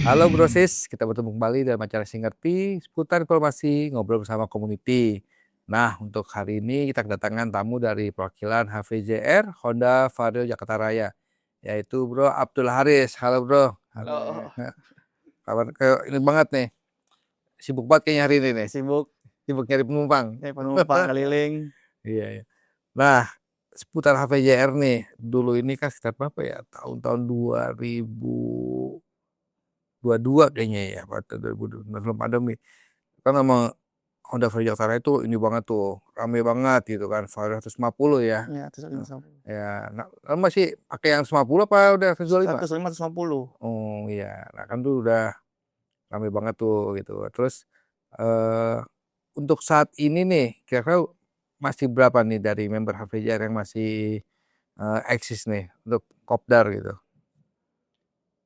Halo Bro Sis, kita bertemu kembali dalam acara Singerti seputar informasi ngobrol bersama community. Nah, untuk hari ini kita kedatangan tamu dari perwakilan HVJR Honda Vario Jakarta Raya, yaitu Bro Abdul Haris. Halo Bro. Halo, Nah, kabar kayak ini banget nih, sibuk banget kayaknya hari ini nih, sibuk sibuk nyari penumpang. penumpang keliling. Iya, iya. Nah, seputar HVJR nih, dulu ini kan sekitar berapa ya? Tahun-tahun 2022 kayaknya ya, pada 2022 sebelum pandemi. Kan memang Honda Vario Jakarta itu ini banget tuh, rame banget gitu kan, Vario 150 ya. Ya, 150. Ya, nah, kamu masih pakai yang 150 apa udah 125? 105, 150. Oh iya, nah kan tuh udah rame banget tuh gitu. Terus eh untuk saat ini nih, kira-kira masih berapa nih dari member HVJR yang masih eksis nih untuk kopdar gitu?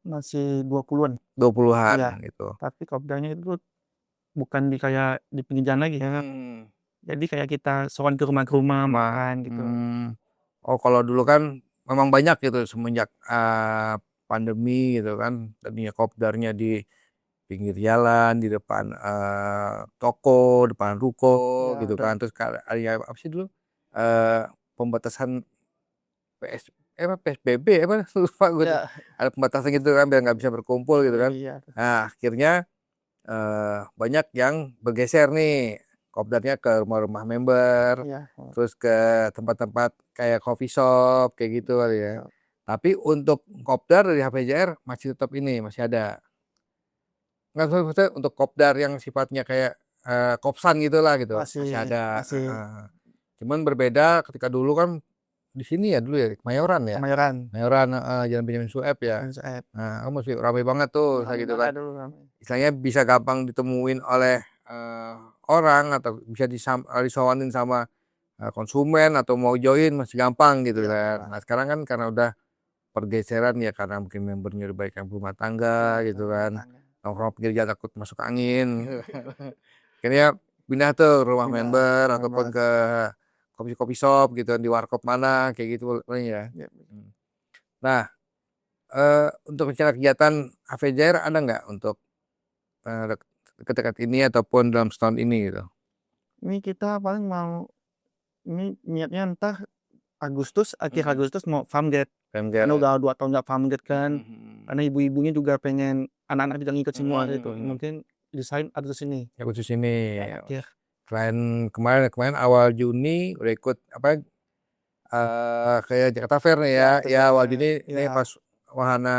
Masih 20-an. 20-an Iya, gitu. tapi kopdarnya itu bukan kayak di pinggir jalan lagi. Hmm. Jadi kayak kita sowan ke rumah makan gitu. Hmm. Oh, kalau dulu kan memang banyak gitu semenjak pandemi gitu kan, tadinya kopdarnya di pinggir jalan, di depan toko, depan ruko Ya, gitu udah. kan. Terus ada apa sih dulu? eh Pembatasan PS apa PSBB apa lupa gue tuh. Ya, Ada pembatasan gitu kan biar nggak bisa berkumpul gitu kan. iya. Nah, akhirnya banyak yang bergeser nih kopdarnya ke rumah-rumah member, Iya. terus ke tempat-tempat kayak coffee shop kayak gitu kali ya. So, Tapi untuk kopdar dari HPJR masih tetap ini masih ada. Nggak tahu maksudnya untuk kopdar yang sifatnya kayak kopsan gitulah gitu masih masih ada. masih Cuman berbeda ketika dulu kan di sini ya dulu ya Mayoran ya. Kemayoran. Mayoran Jalan Benyamin Sueb ya. Dan Soeb. Nah, kan masih ramai banget tuh saya Rame gitu kan. banget dulu rame. Istilahnya bisa gampang ditemuin oleh orang atau bisa disawanin sama konsumen atau mau join masih gampang gitu Iya, kan. gampang. Nah sekarang kan karena udah pergeseran ya karena mungkin membernya udah baik yang rumah tangga Iya, gitu rumah kan. tangga. Nongkrong pinggir jalan takut masuk angin. Gitu. Akhirnya pindah tuh rumah Pindah member ataupun member. ke kopi-kopi shop gitu di warkop mana kayak gitu paling ya. Ya, Hmm. Nah untuk rencana kegiatan AVJR ada nggak untuk eh, dekat-dekat ini ataupun dalam setahun ini gitu? ini kita paling mau ini niatnya entah Agustus, akhir Mm-mm. Agustus mau farmgate. Karena PMGR. udah 2 tahun nggak farmgate kan. Mm-mm. Karena ibu-ibunya juga pengen anak-anak juga ngikut semua gitu. Mm-mm. Mungkin desain Agustus ini. Ya khusus ini Ya, akhir. selain kemarin kemarin awal Juni udah ikut apa kayak Jakarta Fair nih ya Ya, itu ya awal saya. Juni nih Ya, pas wahana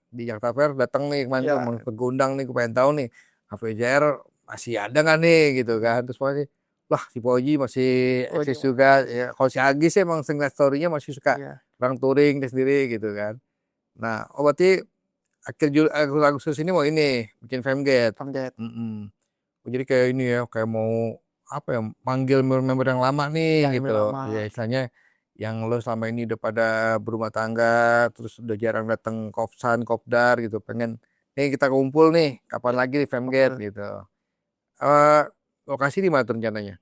di Jakarta Fair datang nih kemarin tuh ya. mengundang nih gue pengen tahu nih HVJR masih ada nggak nih gitu kan terus pokoknya wah si Poji masih Oh, eksis juga ya kalau si Agis sih emang sering liat story-nya masih suka iya. orang touring dia sendiri gitu kan nah oh berarti akhir Juli Agustus ini mau ini bikin Femgate. Farmgate. Mm-mm. Jadi kayak ini ya, kayak mau apa ya, manggil member yang lama nih Iya, gitu. yang lama. Ya istilahnya yang lo selama ini udah pada berumah tangga, terus udah jarang datang kopsan, kopdar gitu. Pengen, nih kita kumpul nih, kapan lagi di Femgate Oke. gitu. eh Lokasi di mana tuh rencananya?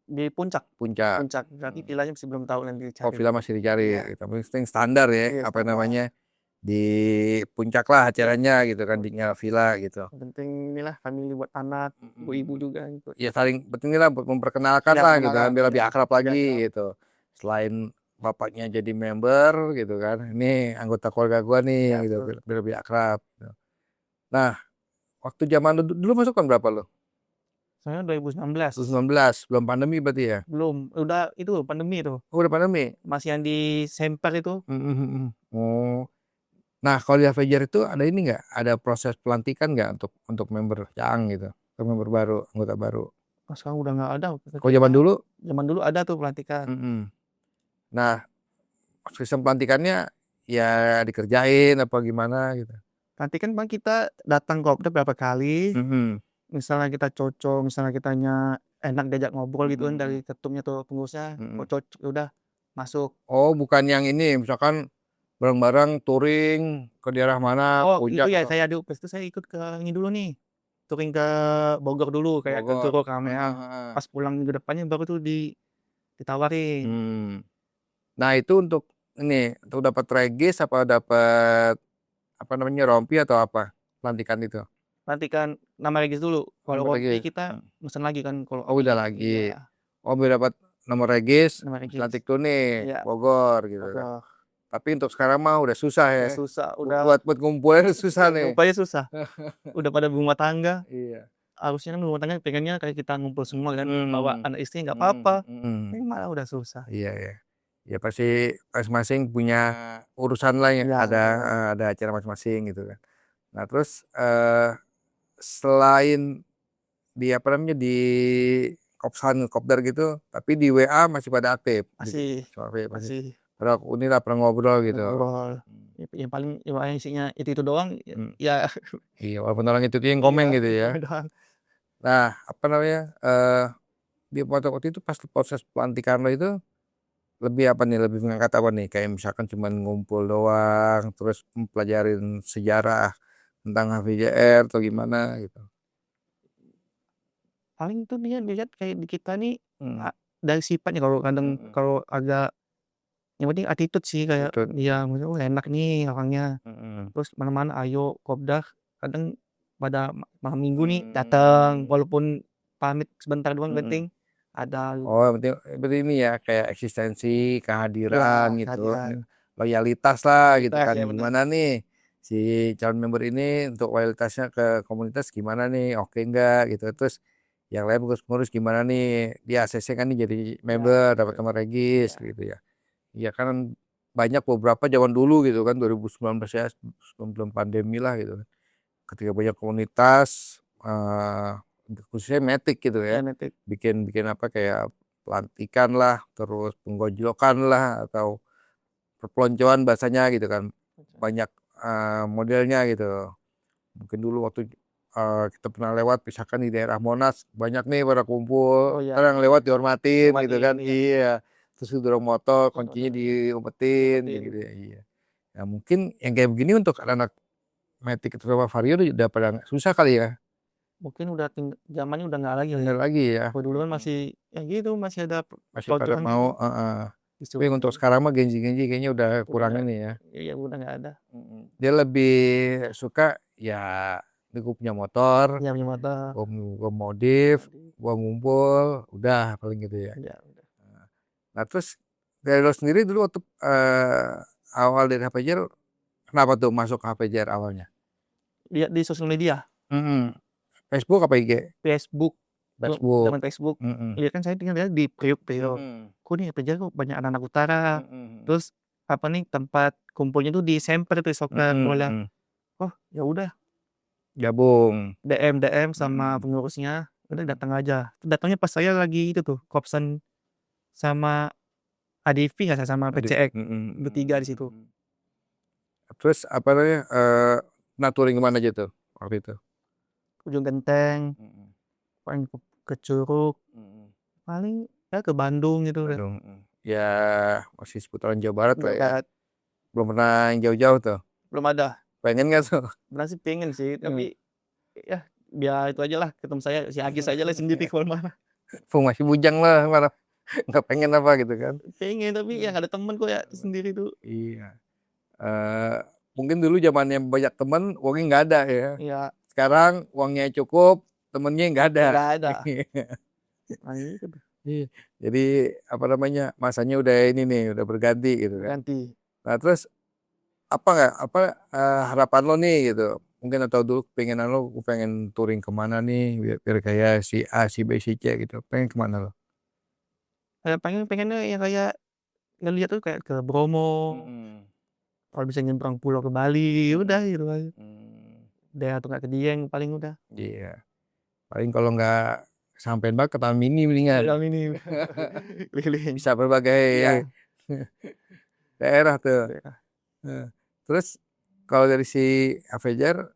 Di puncak. Puncak. Puncak. Berarti Hmm. pilihannya masih belum tahu nanti Oh, dicari. villa masih dicari. Iya. Gitu. Tapi yang standar ya, Iya, apa standar. namanya, di puncak lah acaranya gitu kan, di villa gitu. Yang penting inilah family buat anak, ibu-ibu Mm-mm. juga gitu. Ya saling penting lah buat memperkenalkan Ya, lah gitu kan perkenalan. biar Ya. lebih akrab Biar lagi akrab. gitu selain bapaknya jadi member gitu kan ini anggota keluarga gua nih Ya, gitu betul. biar lebih akrab gitu. Nah waktu zaman dulu masuk kan berapa lo Saya 2019. 2019 belum pandemi berarti ya. Belum. Udah itu pandemi tuh. Oh, udah pandemi. Masih yang di Semper itu. Mm. Oh nah kalau di Avenger itu ada ini nggak ada proses pelantikan nggak untuk member yang gitu untuk member baru anggota baru Oh, sekarang udah nggak ada. kalau zaman dulu. Zaman dulu ada tuh pelantikan. Mm. Nah sistem pelantikannya ya dikerjain apa gimana gitu. Pelantikan bang kita datang kopdar berapa kali. Mhm. Misalnya kita cocok, misalnya kitanya enak diajak ngobrol gitu kan dari Mhm. ketumnya tuh pengurusnya. Mhm. Oh cocok, ya udah masuk. Oh, bukan yang ini, misalkan bareng-bareng touring ke daerah mana, Oh itu puncak ya atau saya dulu. Pas itu saya ikut ke ini dulu nih. Touring ke Bogor dulu kayak ke Bogor. Guru Kameang. Heeh, heeh. Pas pulang ke depannya baru tuh ditawarin. Hmm. Nah, itu untuk ini, untuk dapat regis apa dapat apa namanya, rompi atau apa? Pelantikan itu? Pelantikan nama Regis dulu, kalau Nomor rompi Regis. kita mesen lagi kan kalau Oh, udah di lagi. iya, Oh, biar dapat nomor Regis, nama pas Regis. lantik tuh nih, Iya, Bogor gitu kan. Bogor. Tapi untuk sekarang mah udah susah Udah ya. susah, Buat ngumpulnya susah nih. ngumpulnya susah. Udah pada berumah tangga, Iya. harusnya kan berumah tangga pengennya kayak kita ngumpul semua kan, bawa Mhm. anak istri nggak Mhm apa-apa, mhm. ini malah udah susah. Iya ya. Ya pasti masing-masing punya urusan lah ya, Iya, ada acara masing-masing gitu kan. Nah terus, selain di apa namanya, di Kopsan, Kopdar gitu, tapi di WA masih pada aktif? masih Masih masih pada inilah pernah ngobrol pada gitu? ngobrol. Mmm. Yang paling yang isinya itu doang, Mmm. ya Iya, walaupun orang itu yang iya, komen gitu ya. komen doang. Nah, apa namanya, di waktu itu pas proses pelantikan lo itu, lebih apa nih, lebih mengangkat apa nih? Kayak misalkan cuman ngumpul doang, terus mempelajarin sejarah tentang HVJR atau gimana gitu? Paling tuh dia dilihat kayak di kita nih, Mhm. dari sifatnya kalau kadang Mhm. kalau agak yang penting attitude sih kayak Attitude. dia maksudnya, "Oh enak nih orangnya." Mhm. Terus mana-mana ayo kopdar, kadang pada malam minggu nih datang, Mmm. walaupun pamit sebentar doang Mhm. penting ada Oh, yang penting berarti ini ya, kayak eksistensi, iya kehadiran gitu, kehadiran, loyalitas lah gitu kualitas kan. ya bener. Gimana nih si calon member ini untuk loyalitasnya ke komunitas gimana nih, oke enggak gitu. Terus yang lain ngurus-ngurus gimana nih, dia ACC kan nih jadi Iya member, dapat bener, nomor regis iya gitu ya. Iya kan banyak beberapa zaman dulu gitu kan 2019 ya, sebelum pandemi lah gitu kan. Ketika banyak komunitas, khususnya Matic gitu ya, genetik. bikin bikin apa, kayak pelantikan lah, terus penggojlokan lah, atau perpeloncoan bahasanya gitu kan. Banyak, modelnya gitu. Mungkin dulu waktu, kita pernah lewat misalkan di daerah Monas, banyak nih pada kumpul, Oh iya, entar yang lewat dihormatin gitu hormatin kan, iya, iya. Terus dorong motor, kuncinya heeh, diumpetin umpetin. gitu ya, iya. Nah mungkin yang kayak begini untuk anak-anak Matic sama Vario udah pada susah kali ya? Mungkin udah zamannya udah nggak lagi kali ya. Bener lagi ya, Kalau dulu kan mhm. masih ya gitu, masih ada Masih pada peloncoan mau, gitu, heeh. Tapi disuruh untuk sekarang mah Genji-Genji kayaknya udah udah kurang nggak ini ya, iya udah nggak ada. mhm. Dia lebih suka ya, "Ini gue punya motor, Iya punya motor, gua modif, waduh, gua ngumpul, udah," paling gitu ya. iya udah. Nah terus dari lo sendiri dulu waktu, awal dari HPJR, kenapa tuh masuk ke HPJR awalnya? Lihat di sosial media, Mhm. Facebook apa IG? Facebook, Facebook. zaman Facebook, Mhm. lihat kan saya tinggal lihat di Priok, Mhm. kok nih kerja kok banyak anak-anak utara, Mhm mhm. terus apa nih, tempat kumpulnya tuh di Semper tuh Sokna Mhm Kuala. mhm. Oh ya udah Gabung. DM sama Mhm. pengurusnya, udah Mhm. datang aja. Datangnya pas saya lagi itu tuh, Kopsen sama ADV nggak saya sama Adit, PCX, mhm bertiga di mhm situ. mhm. Terus apa namanya, pernah touring ke mana aja tuh waktu itu? Ujung Genteng, Mhm paling ke Curug, mhm. paling ya ke Bandung gitu udah, Bandung, mhm. Ya masih seputaran Jawa Barat lah Jawa ya, Barat. belum pernah yang jauh-jauh tuh, Belum ada, pengen nggak tuh? sebenarnya sih pengen sih, Mmm. tapi ya biar itu ajalah ketemu saya, si Agis ajalah sendiri ke mana-mana. Mumpung masih bujang lah, mana nggak pengen apa gitu kan. Pengen tapi ya Mmm. nggak ada temen kok ya sendiri tuh. Iya, eee, mungkin dulu zamannya banyak temen, uangnya nggak ada ya. Iya, Sekarang uangnya cukup, temennya nggak ada. nggak ada. Nah itu tuh, Iya, jadi apa namanya, masanya udah ini nih, udah berganti gitu kan. ganti. Nah terus apa nggak, apa, harapan lo nih gitu, mungkin atau dulu kepengenan lo, "Gue pengen touring ke mana nih, biar biar kayak si A, si B, si C," gitu, pengen ke mana lo? Pengennya yang kayak ngeliat tuh kayak ke Bromo, Mhm. kalau bisa nyebrang pulau ke Bali, udah Mhm. gitu aja. Mmm. Daerah atau nggak ke Dieng paling udah. Iya, paling kalau nggak kesampean banget ke Taman Mini mendingan. Daerah ini keliling. Bisa berbagai Iya, daerah tuh, daerah. heeh. Terus kalau dari si Avenger,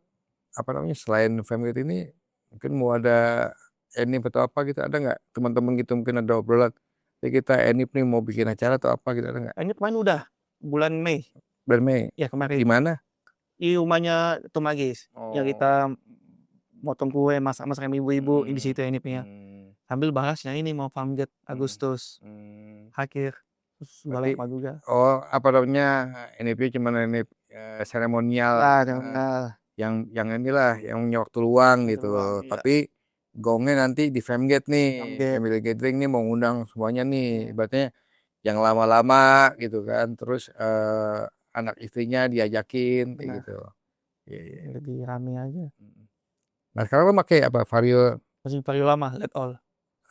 apa namanya, selain family ini, mungkin mau ada enif atau apa gitu, ada nggak? Teman-teman gitu mungkin ada obrolan, "Eh kita enif nih mau bikin acara atau apa," gitu, ada nggak? Ini kemarin udah, bulan Mei, Bulan Mei, ya di kemarin. mana? Di rumahnya Tom Agis, yang Oh, kita motong kue, masak-masak sama ibu-ibu, di mhm, situ enifnya. mmm, Sambil bahas yang ini mau farmgate mhm, Agustus mmm. akhir, terus udah Berarti lama juga. oh, apa namanya, enifnya cuman enif seremonial, Nah, seremonial. yang inilah, yang punya waktu luang Waktu gitu. luang, iya. Tapi gongnya nanti di Famgate nih, Famgate. Family Gathering nih mau ngundang semuanya nih, Iya. ibaratnya yang lama-lama gitu kan, terus anak istrinya diajakin kayak Benar. gitu. Iya, iya. Lebih rame aja. Nah sekarang lo pakai apa Vario Masih vario lama, let all.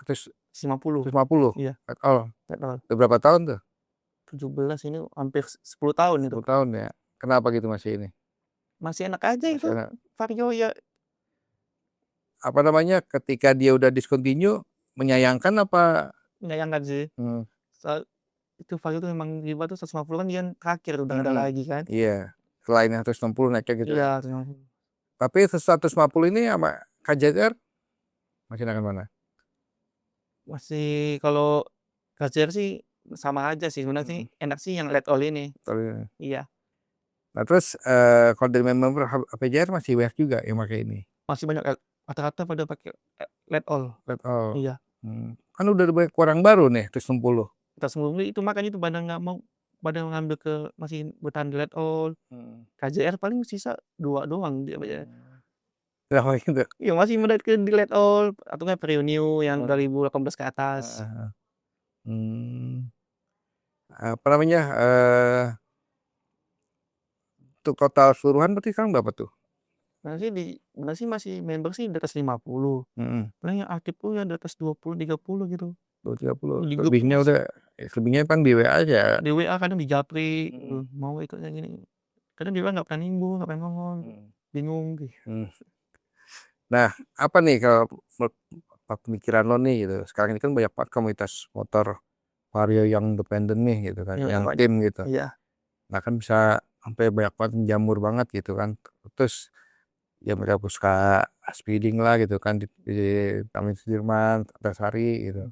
100 150. 150? Iya, Oh, let all. udah berapa tahun tuh? 17 ini hampir 10 tahun itu. 10 tahun ya. Kenapa gitu masih ini? Masih enak aja Masih itu. enak. Vario ya Apa namanya? Ketika dia udah discontinue, menyayangkan apa? menyayangkan sih. Hmm, Soal itu vario tuh memang di tuh 150 kan dia terakhir udah nggak ada mm-mm. lagi kan. Iya. Selain 160 naiknya gitu. Iya, 150. Tapi 150 ini sama KJR masih enakan mana? Masih kalau KCR sih sama aja sih sebenarnya sih, Mm-mm. enak sih yang let all ini. Sorry. Iya, Nah terus kalau dari member HPJR masih banyak juga yang pakai ini. masih banyak rata-rata pada pakai let all. Red All. Iya, Kan udah banyak orang baru nih, 160. kita semua itu makanya itu pada nggak mau pada ngambil ke masih bertahan di let all. KJR paling sisa 2 doang dia aja. Kenapa gitu? Iya masih mendarat ke di let all atau nggak Vario New yang 2018 ke atas. Hmm, apa namanya? Untuk total keseluruhan berarti sekarang berapa tuh? Benar sih masih member sih di atas 50. Mm-mm. Paling yang aktif tuh ya di atas 20, 30 gitu. 230. Di grup Lebihnya udah, selebihnya kan di WA aja. di WA kadang di japri, Mm. mau ikut yang gini. Kadang dia bilang nggak pernah nimbu, nggak pernah ngomong, bingung gitu. Nah, apa nih kalau pemikiran lo nih gitu. Sekarang ini kan banyak banget komunitas motor vario yang independen nih gitu kan, Iya, yang banyak. tim gitu. Iya, Nah kan bisa sampai banyak banget menjamur banget gitu kan. Terus ya mereka suka speeding lah gitu kan di Taman Sudirman, Antasari gitu.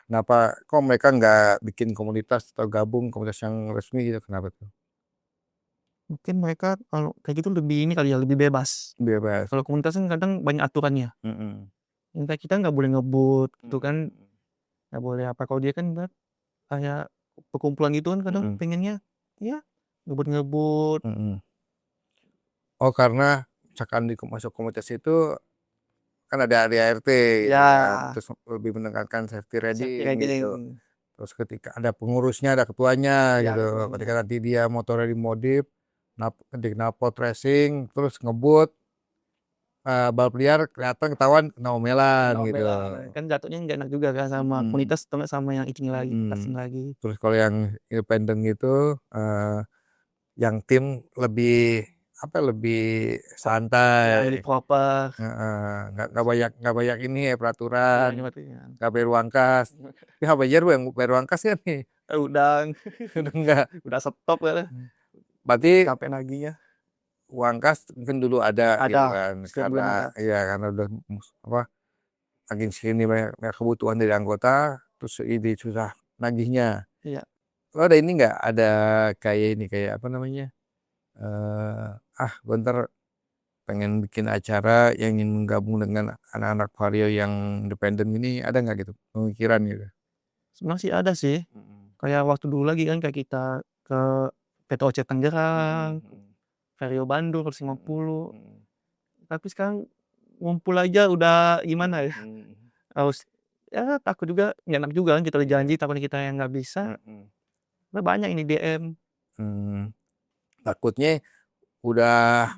Kenapa kok mereka nggak bikin komunitas atau gabung komunitas yang resmi gitu? Kenapa tuh? mungkin mereka kalau kayak gitu lebih ini kali ya, lebih bebas. Bebas. Kalau komunitas kan kadang banyak aturannya. Mm-mm. Yang kayak kita nggak boleh ngebut, gitu kan, nggak boleh apa. Kalau dia kan kayak perkumpulan gitu kan kadang Mm-mm. pengennya ya ngebut-ngebut. Mm-mm. Oh karena misalkan masuk komunitas itu kan ada ART gitu kan, Ya, terus lebih menekankan safety safety riding gitu. riding. Terus ketika ada pengurusnya, ada ketuanya Ya, gitu. Ketika ketuanya. nanti dia motornya dimodif, ketika knalpot racing, terus ngebut, balap liar kelihatan ketahuan kena omelan gitu. Nomelan. Kan jatuhnya nggak enak juga kan sama Mm-mm. komunitas atau nggak sama yang ini lagi, Mm-mm. tasing lagi. Terus kalau yang independen gitu, yang tim lebih apa lebih Ya, santai, lebih proper. nggak banyak ini ya Iya, peraturan, ini berarti kan. nggak bayar uang kas. Tapi HBJR yang bayar uang kas kan nih, Udah udah enggak. udah stop kan. Berarti Sampai naginya. uang kas mungkin dulu ada gitu Ada, kan, setiap bulan karena ada. ya karena udah apa makin sini banyak kebutuhan dari anggota, terus ini susah nagihnya. Iya. Lo ada ini nggak? Ada kayak ini kayak apa namanya? Gue ntar pengen bikin acara yang ingin menggabung dengan anak-anak vario yang independen ini, ada nggak gitu pemikiran gitu? Sebenarnya sih ada sih. Kayak waktu dulu lagi kan kayak kita ke PTOC Tangerang, Vario Bandung 150. Tapi sekarang ngumpul aja udah gimana ya? Harus ya takut juga nggak enak juga kan kita udah janji takutnya kita yang nggak bisa. Nah, banyak ini DM. Hmm, takutnya udah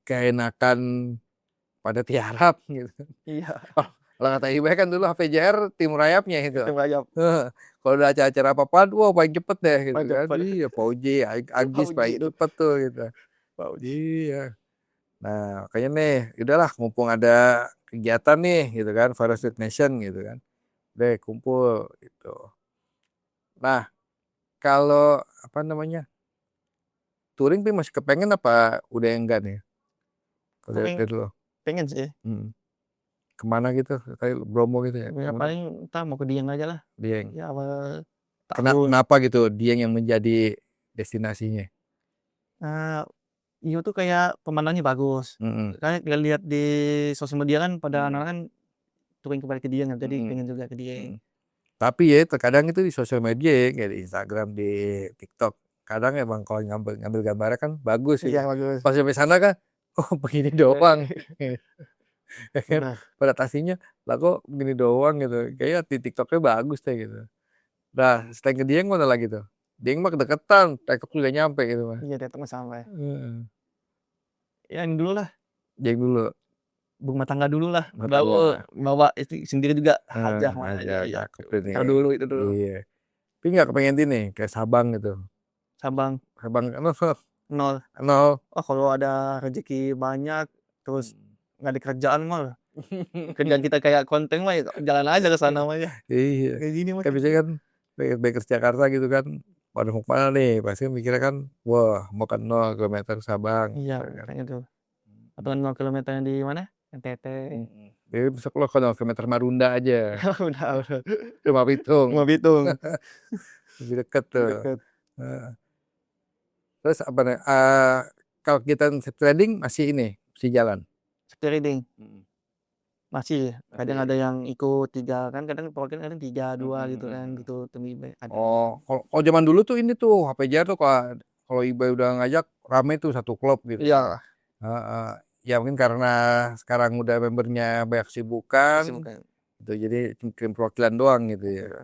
keenakan pada tiarap gitu. Iya, Kalau kata Ibe kan dulu HVJR tim rayapnya itu. itu banyak. Kalau udah acara-acara apa-apaan, wah paling cepet deh gitu Banyak kan. pada Iya, Pauji, Agis uji paling itu. cepet tuh gitu. Uji. Iya. Nah, kayaknya nih, udahlah mumpung ada kegiatan nih gitu kan, Vario Street Nation gitu kan. Deh kumpul gitu. Nah, kalau apa namanya? Touring Pi masih kepengen apa udah enggak nih? Kalau Paling dari dulu. pengen sih. Kemana gitu? Kayak Bromo gitu ya. Ya paling kita mau ke Dieng aja lah. Dieng. Ya awal tahun. Kenapa gitu Dieng yang menjadi destinasinya? Nah, Iyo tuh kayak pemandangannya bagus. Mm-mm. Karena lihat di sosial media kan pada Mm. anak kan touring kembali ke Dieng, jadi Mm-mm. pengen juga ke Dieng. Mm. Tapi ya terkadang itu di sosial media ya, kayak di Instagram, di TikTok, kadang emang kalau ngambil gambarnya kan bagus Iya, gitu. bagus. Pas sampai sana kan, oh begini doang. Ya kan, Benar. adaptasinya, lah kok begini doang gitu. Kayaknya di TikToknya bagus deh gitu. Nah, setelah ke Dieng mana lagi tuh? Dieng mah kedeketan, TikTok juga nyampe gitu mah. Iya, datang sampai. Heeh. Ya ini dulu lah, Dieng dulu, berumah tangga dulu lah. rumah tangga. Bawa istri sendiri juga hajah mana Aja aja. Iya. cakep ini. Tar dulu itu dulu. Iya. Tapi nggak kepengen ini kayak Sabang gitu. Sabang Sabang kan nol. nol. Oh, kalau ada rezeki banyak, terus nggak ada kerjaan mah. Kerjaan kita kayak konten mah, ya jalan aja ke sana mah ya. Iya. Kayak gini mah. Kan biasanya kan bakers Jakarta gitu kan. Pada mau kemana nih? Pasti mikirnya kan, wah mau ke 0 kilometer Sabang. Iya, Gitu kan. kayak gitu. Atau 0 kilometer di mana? NTT. Jadi besok lo ke 0 kilometer Marunda aja. Udah. Rumah Pitung. Mau Bitung. Lebih deket tuh. Deket. Heeh. Terus apa nih? Kalau kita trading masih ini, masih jalan. Trading. Masih. Kadang ada yang ikut 3 kan, kadang kadang 3, 2 gitu kan, gitu demi ada. Oh, kalau zaman dulu tuh ini tuh HPJR tuh kalau Ibai udah ngajak rame tuh satu klub gitu. Iya. Heeh. Ya mungkin karena sekarang udah membernya banyak sibukan, Bukan. gitu. Jadi kirim perwakilan doang gitu ya. Iya.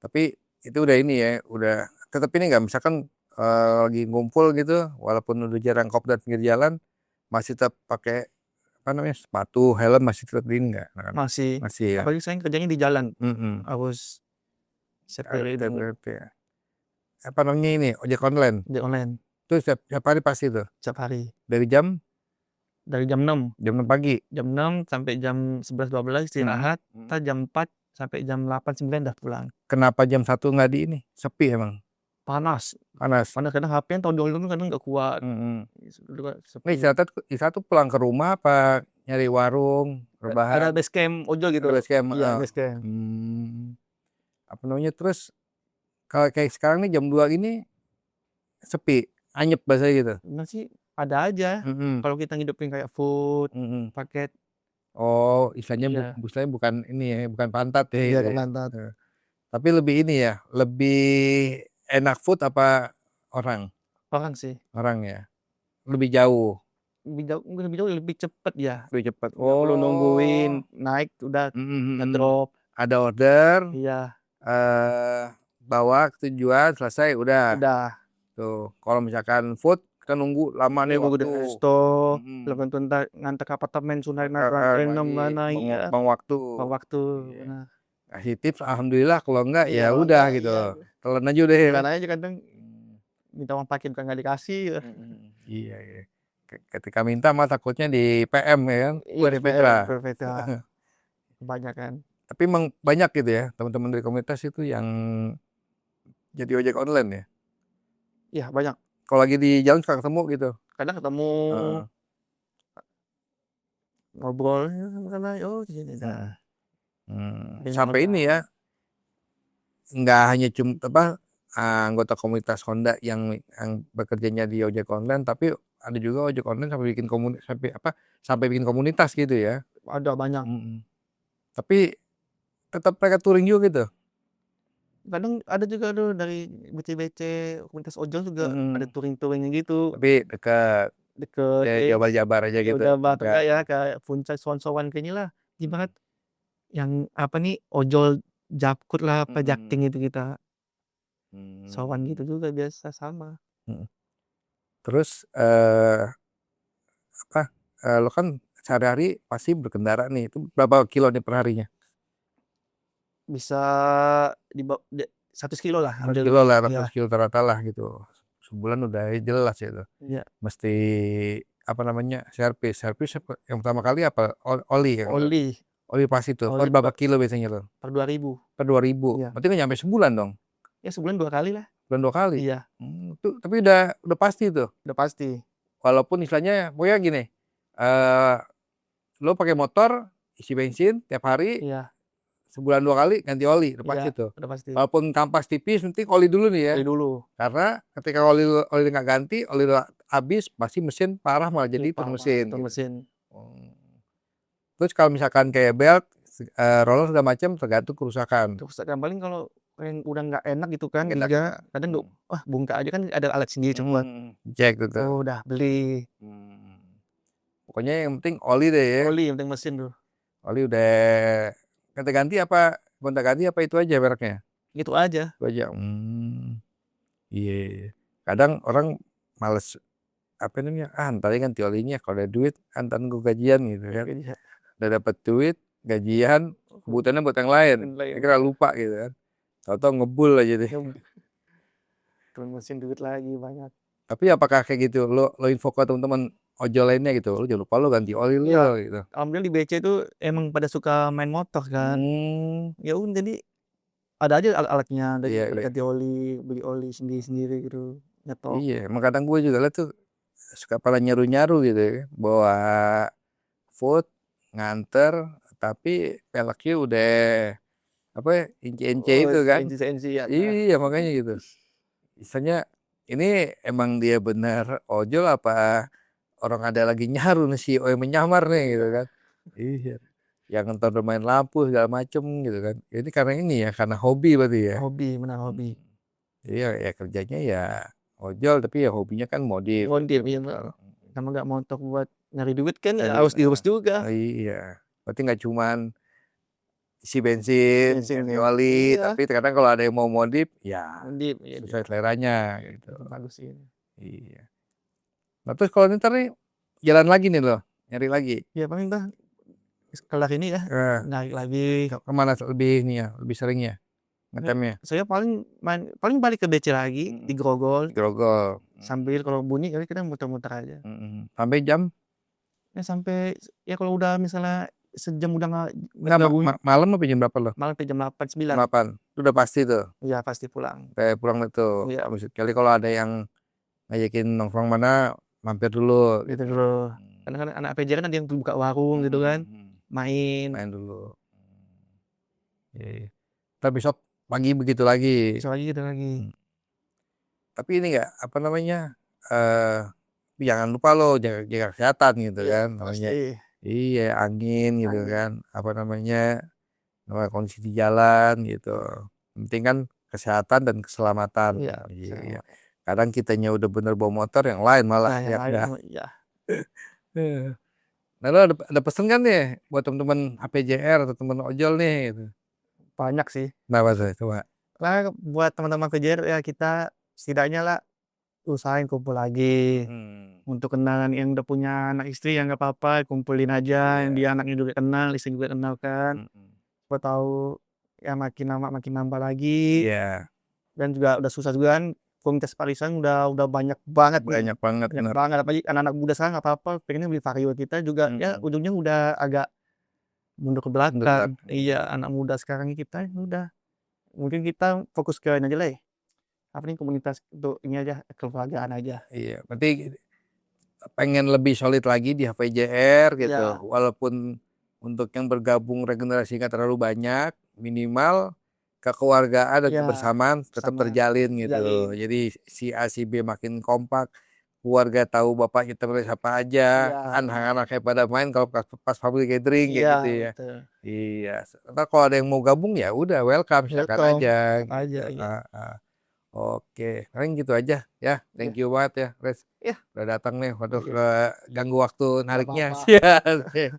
Tapi itu udah ini ya, udah tetap ini nggak misalkan lagi ngumpul gitu, walaupun udah jarang kopdar pinggir jalan, masih tetap pakai apa namanya sepatu, helm masih tetap ini nggak? Masih. Masih ya. Apalagi saya kerjanya di jalan. Mm-mm. Harus Ada trading ya. Apa namanya ini ojek online? di online Tuh setiap hari pasti tuh. setiap hari. Dari jam Dari jam 6. 6 pagi. Jam 6 sampai jam 11, 12 istirahat. Entar jam 4 sampai jam 8, 9 dah pulang. Kenapa jam 1 nggak di ini? Sepi emang. Panas. Panas. Kadang HP yang tahun dulu kadang nggak kuat. Nih istirahat tuh pulang ke rumah apa nyari warung, rebahan? Ada base camp ojol gitu. Base camp. Iya, base camp. Apa namanya terus kalau kayak sekarang nih jam 2 ini sepi, anyep bahasa gitu. Nah sih ada aja. Kalau kita ngidupin kayak food, paket. Oh, istilahnya Iya. bukan ini ya, bukan pantat ya. Iya, Gitu ke ya. pantat. Tapi lebih ini ya, lebih enak food apa orang? Orang sih. Orang ya. Lebih jauh. Lebih cepet ya. Lebih cepat. Nggak perlu nungguin naik udah ngedrop. Ada order, Iya, bawa ke tujuan, selesai udah. udah. Tuh, kalau misalkan food kita nunggu lama nih Nunggu waktu. udah stop. Belum tentu ngantar ke apartemen sunai random mana ya. Bang waktu. Waktu. Iya. Nah, Kasih tips, alhamdulillah. Kalau enggak ya iya, udah enggak, gitu. iya. Telan aja udah. Karena aja kadang minta uang parkir bukan nggak dikasih. Iya, iya. Ketika minta mah takutnya di PM ya kan. Iya, Di Petra. Banyak kan. Tapi emang banyak gitu ya teman-teman dari komunitas itu yang jadi ojek online ya. Iya, banyak. Kalau lagi di jalan suka ketemu gitu. Kadang ketemu ngobrol karena oh di sini dah. Sampai ini ya, nggak hanya cuma anggota komunitas Honda yang bekerjanya di ojek online, tapi ada juga ojek online sampai bikin komunitas gitu ya. Ada banyak. Tapi tetap mereka touring juga gitu. Kadang ada juga tuh dari BC-BC komunitas ojol juga ada touring-touringnya gitu. Tapi dekat Jabar aja gitu. Udah baterai ya kayak Puncak Sowan kayaknya lah. Ibarat yang apa nih ojol Jakut lah apa Jakting itu kita. Sowan gitu juga biasa sama. Terus lo kan sehari-hari pasti berkendara nih. Itu berapa kilo nih per harinya? Bisa di 100 kilo lah. 100 kilo lah, 100 kilo rata lah gitu. Sebulan udah jelas ya itu. Iya. Mesti apa namanya servis yang pertama kali apa oli ya? Oli pasti tuh. Per berapa kilo biasanya tuh? Per 2.000. Per 2.000. Iya. Berarti nggak nyampe sebulan dong? Ya sebulan 2 kali lah. Sebulan 2 kali. Iya. Tapi udah pasti tuh. Udah pasti. Walaupun istilahnya pokoknya gini. Lo pakai motor isi bensin tiap hari. Iya. Sebulan 2 kali ganti oli, udah pasti tuh. Udah pasti. Walaupun kampas tipis, nanti oli dulu nih ya. Oli dulu. Karena ketika oli nggak ganti, oli habis, pasti mesin parah malah jadi mesin. Terus kalau misalkan kayak belt, roller segala macam tergantung kerusakan. Kerusakan paling kalau yang udah nggak enak gitu kan, Nggak enak. iya, kadang wah bongkar aja kan ada alat sendiri cuma Cek gitu. oh udah beli. Pokoknya yang penting oli deh ya. Oli yang penting mesin tuh. Oli udah ganti-ganti apa? Gonta-ganti apa itu aja mereknya? Gitu aja. Itu aja. Iya. Kadang orang males apa namanya? Ntar ganti olinya kalau ada duit, ntar gue gajian gitu kan. Iya. Udah dapat duit, gajian, kebutuhannya buat yang lain. Yang lain. Kira lupa gitu kan. Tahu-tahu ngebul aja deh. Tuh mesin duit lagi banyak. Tapi apakah kayak gitu? Lo info ke teman-teman ojol lainnya gitu. Lo jangan lupa lo ganti oli lo Iya. gitu. Alhamdulillah di BC itu emang pada suka main motor kan. Ya udah jadi ada aja alat-alatnya dari Iya, ganti oli, beli oli sendiri-sendiri gitu. Nyetok. iya. Emang kadang gue juga liat tuh suka pada nyaru-nyaru gitu ya. Bawa food, nganter, tapi peleknya udah apa ya, inci-inci itu kan. CNC ya. Iya, makanya gitu. Misalnya ini emang dia benar ojol apa orang ada lagi nyaru nih si yang menyamar nih gitu kan. Iya. Yang ntar bermain lampu segala macem gitu kan. Ini karena ini ya, karena hobi berarti ya. Hobi, benar hobi. Iya, ya kerjanya ya ojol tapi ya hobinya kan modif. Modif iya. Sama nggak motor buat nyari duit kan ya harus diurus juga. Iya. Berarti nggak cuman isi bensin, Bensin, ganti ya. oli, Iya. tapi kadang kalau ada yang mau modif, ya Modif ya. sesuai seleranya gitu. Bagus sih. Iya. Nah terus kalau ntar nih jalan lagi nih loh, nyari lagi. Ya paling dah kelar ini ya Eh, naik lagi. kemana lebih nih ya, lebih seringnya ngetemnya? Saya paling balik ke BC lagi di Grogol Grogol. sambil kalau bunyi kali kita muter-muter aja. Sampai jam? Ya sampai ya kalau udah misalnya sejam udah nggak Enggak, bunyi malam apa jam berapa lo? malam jam 8 9. 8. Itu udah pasti tuh. Iya pasti pulang. Kayak pulang itu. Iya. Kali kalau ada yang ngajakin nongkrong mana, mampir dulu. Gitu dulu. Karena kan anak PJ kan ada yang buka warung gitu kan. Main dulu. Iya. Ntar besok pagi begitu lagi. besok lagi gitu lagi. Tapi ini enggak apa namanya? Jangan lupa lo jaga kesehatan gitu Iya, kan namanya. pasti. Iya, angin gitu kan. Apa namanya? Kondisi di jalan gitu. Penting kan kesehatan dan keselamatan. Iya. Iya. Kadang kitanya udah bener bawa motor, yang lain malah Nah, ya yang enggak. lain, iya. Nah, lo ada pesen kan nih buat teman-teman APJR atau teman ojol nih gitu. Banyak sih. Kenapa tuh? Coba. Lah buat teman-teman PJ ya kita setidaknya lah usahain kumpul lagi. Untuk kenangan yang udah punya anak istri yang nggak apa-apa kumpulin aja, yang dia anaknya juga kenal, istri juga kenal kan. Gua tahu ya makin lama makin nambah lagi. Iya. Dan juga udah susah juga kan komunitas parisan udah banyak banget nih. Banyak banget. Banyak banget apalagi anak-anak muda sekarang nggak apa-apa pengennya beli Vario, kita juga ya ujungnya udah agak mundur ke belakang. Iya, anak muda sekarang kita udah mungkin kita fokus ke ini aja lah ya. Apa nih komunitas untuk ini aja kekeluargaan aja. Iya, berarti pengen lebih solid lagi di HVJR gitu. Iya. Walaupun untuk yang bergabung regenerasi nggak terlalu banyak, minimal kekeluargaan dan Iya, kebersamaan tetap sama. terjalin gitu. Terjalin. Jadi si A si B makin kompak, keluarga tahu bapaknya temen siapa aja, Iya. anak-anaknya pada main kalau pas family gathering kayak Iya, gitu ya. betul. Iya. Ntar kalau ada yang mau gabung ya udah welcome, silakan Welcome, aja. silakan aja, Gitu. iya. Oke, paling gitu aja ya. Thank you banget ya, Res. Iya. Udah datang nih, waduh Iya. ganggu waktu nariknya. apa-apa. Siap.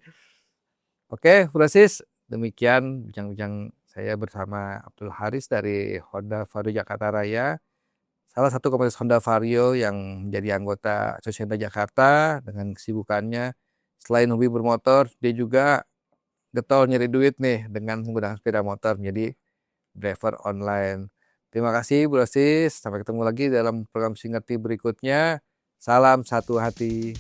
Oke, Francis, demikian bincang-bincang saya bersama Abdul Haris dari Honda Vario Jakarta Raya. Salah satu komunitas Honda Vario yang menjadi anggota Asosiasi Jakarta dengan kesibukannya. Selain hobi bermotor, dia juga getol nyari duit nih dengan menggunakan sepeda motor menjadi driver online. Terima kasih Bu Rosis, sampai ketemu lagi dalam program Singerti berikutnya. Salam satu hati.